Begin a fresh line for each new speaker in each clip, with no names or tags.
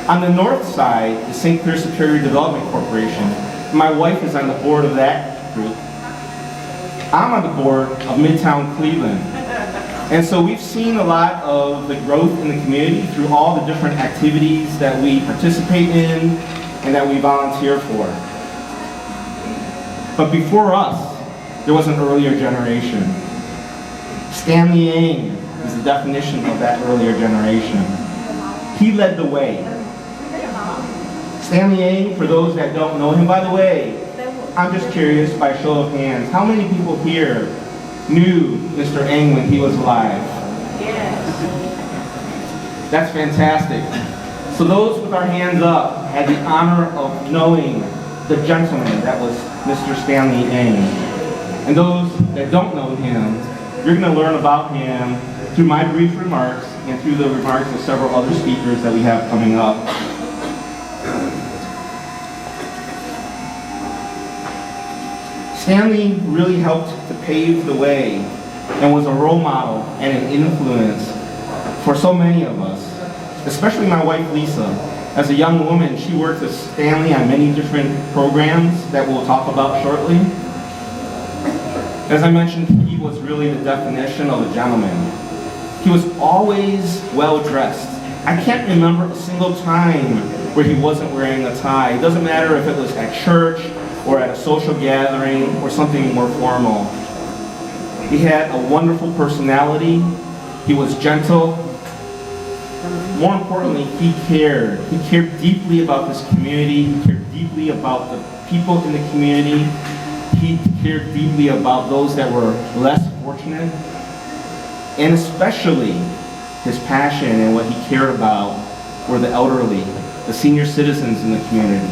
On the north side is St. Clair Superior Development Corporation. My wife is on the board of that group. I'm on the board of Midtown Cleveland. And so we've seen a lot of the growth in the community through all the different activities that we participate in and that we volunteer for. But before us, there was an earlier generation. Stanley Eng is the definition of that earlier generation. He led the way. Stanley Eng, for those that don't know him, by the way, I'm just curious, by a show of hands, how many people here knew Mr. Eng when he was alive?
Yes.
That's fantastic. So those with our hands up had the honor of knowing the gentleman that was Mr. Stanley Eng. And those that don't know him, you're going to learn about him through my brief remarks and through the remarks of several other speakers that we have coming up. Stanley really helped to pave the way and was a role model and an influence for so many of us, especially my wife Lisa. As a young woman, she worked with Stanley on many different programs that we'll talk about shortly. As I mentioned, he was really the definition of a gentleman. He was always well dressed. I can't remember a single time where he wasn't wearing a tie. It doesn't matter if it was at church or at a social gathering or something more formal. He had a wonderful personality. He was gentle. More importantly, he cared. He cared deeply about this community. He cared deeply about the people in the community. He cared deeply about those that were less fortunate. And especially his passion and what he cared about were the elderly, the senior citizens in the community.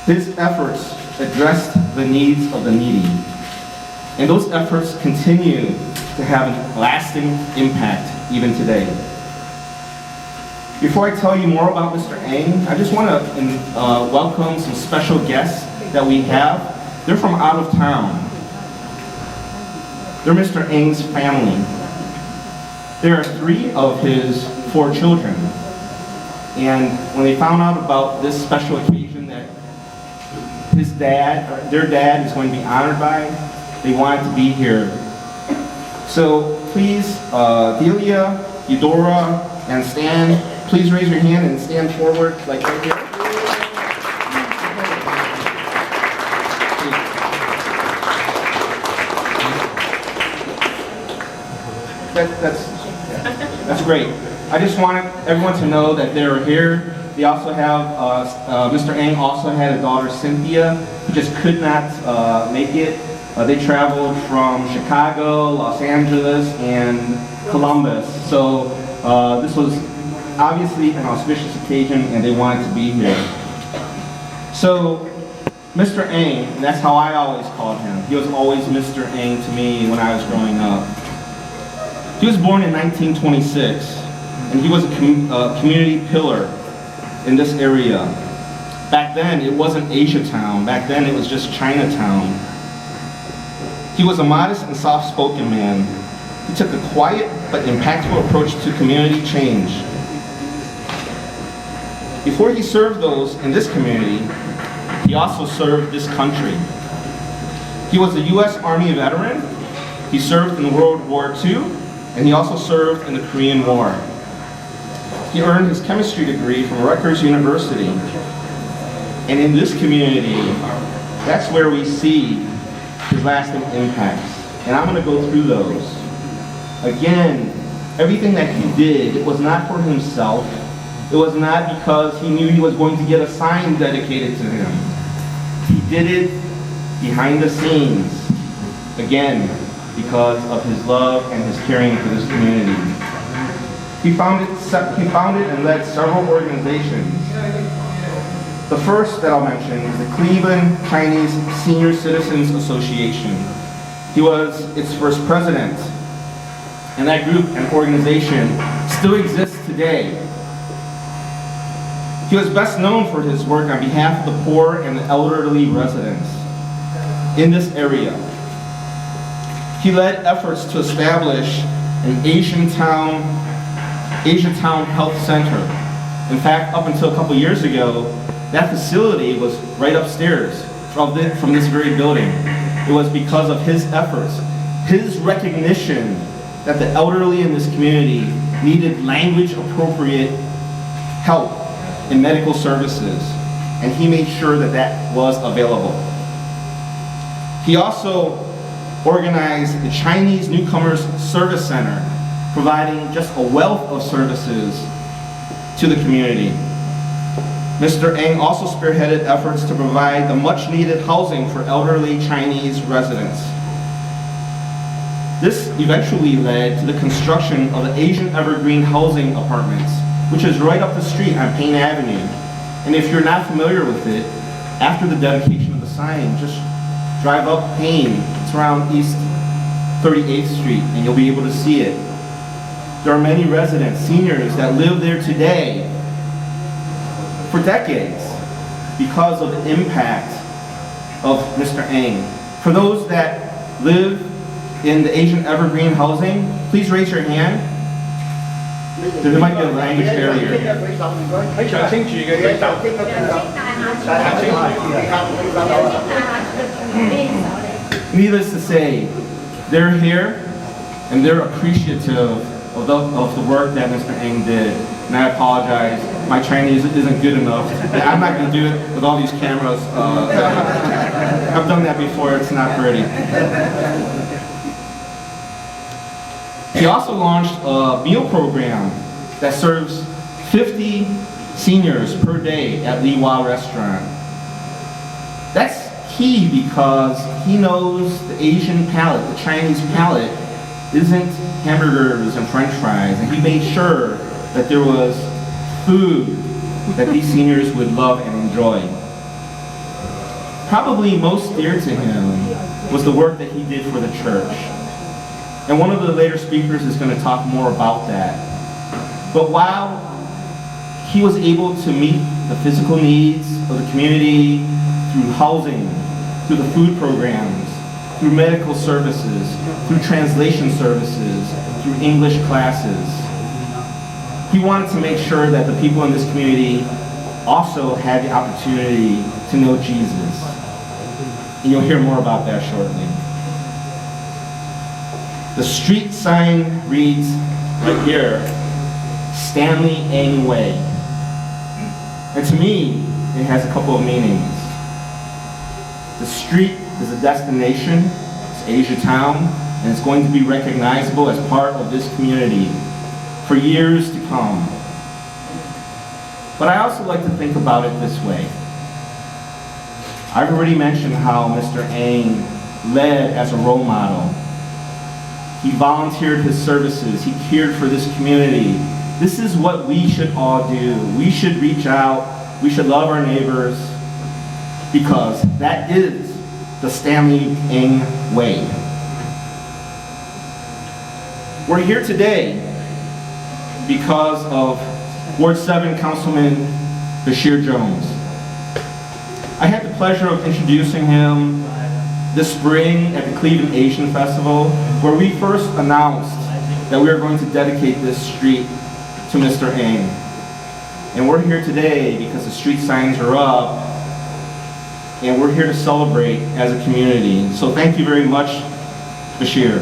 His efforts addressed the needs of the needy. And those efforts continue to have a lasting impact even today. Before I tell you more about Mr. Eng, I just want to welcome some special guests that we have. They're from out of town. They're Mr. Eng's family. There are 3 of his 4 children. And when they found out about this special occasion that his dad, or their dad, is going to be honored by, they wanted to be here. So please, Delia, Eudora, and Stan, please raise your hand and stand forward, like right here. That's great. I just wanted everyone to know that they were here. They also have, Mr. Eng also had a daughter, Cynthia, who just could not make it. They traveled from Chicago, Los Angeles, and Columbus. So this was obviously an auspicious occasion, and they wanted to be here. So Mr. Eng, and that's how I always called him. He was always Mr. Eng to me when I was growing up. He was born in 1926, and he was a community pillar in this area. Back then, it wasn't Asiatown. Back then, it was just Chinatown. He was a modest and soft-spoken man. He took a quiet but impactful approach to community change. Before he served those in this community, he also served this country. He was a U.S. Army veteran. He served in World War II, and he also served in the Korean War. He earned his chemistry degree from Rutgers University. And in this community, that's where we see his lasting impacts. And I'm going to go through those. Again, everything that he did, it was not for himself. It was not because he knew he was going to get a sign dedicated to him. He did it behind the scenes. Again, because of his love and his caring for this community. He founded and led several organizations. The first that I'll mention is the Cleveland Chinese Senior Citizens Association. He was its first president, and that group and organization still exists today. He was best known for his work on behalf of the poor and the elderly residents in this area. He led efforts to establish an Asian Town Health Center. In fact, up until a couple years ago, that facility was right upstairs from this very building. It was because of his efforts, his recognition that the elderly in this community needed language-appropriate help in medical services, and he made sure that that was available. He also organized the Chinese Newcomers Service Center, providing just a wealth of services to the community. Mr. Eng also spearheaded efforts to provide the much-needed housing for elderly Chinese residents. This eventually led to the construction of the Asian Evergreen Housing Apartments, which is right up the street on Payne Avenue. And if you're not familiar with it, after the dedication of the sign, just drive up Payne. It's around East 38th Street, and you'll be able to see it. There are many residents, seniors, that live there today for decades because of the impact of Mr. Eng. For those that live in the Asian Evergreen housing, please raise your hand. There might be a language barrier. Needless to say, they're here and they're appreciative of the work that Mr. Eng did. And I apologize, my Chinese isn't good enough. I'm not going to do it with all these cameras. I've done that before, it's not pretty. He also launched a meal program that serves 50 seniors per day at Li Hua Restaurant. That's key because he knows the Asian palate, the Chinese palate, isn't hamburgers and French fries, and he made sure that there was food that these seniors would love and enjoy. Probably most dear to him was the work that he did for the church. And one of the later speakers is going to talk more about that. But while he was able to meet the physical needs of the community through housing, through the food programs, through medical services, through translation services, through English classes, he wanted to make sure that the people in this community also had the opportunity to know Jesus. And you'll hear more about that shortly. The street sign reads right here, Stanley Eng Way. And to me, it has a couple of meanings. The street is a destination, it's Asia Town, and it's going to be recognizable as part of this community for years to come. But I also like to think about it this way. I've already mentioned how Mr. Eng led as a role model. He volunteered his services. He cared for this community. This is what we should all do. We should reach out. We should love our neighbors because that is the Stanley Eng Way. We're here today because of Ward 7 Councilman Bashir Jones. I had the pleasure of introducing him this spring at the Cleveland Asian Festival, where we first announced that we were going to dedicate this street to Mr. Eng. And we're here today because the street signs are up, and we're here to celebrate as a community. So thank you very much, Bashir.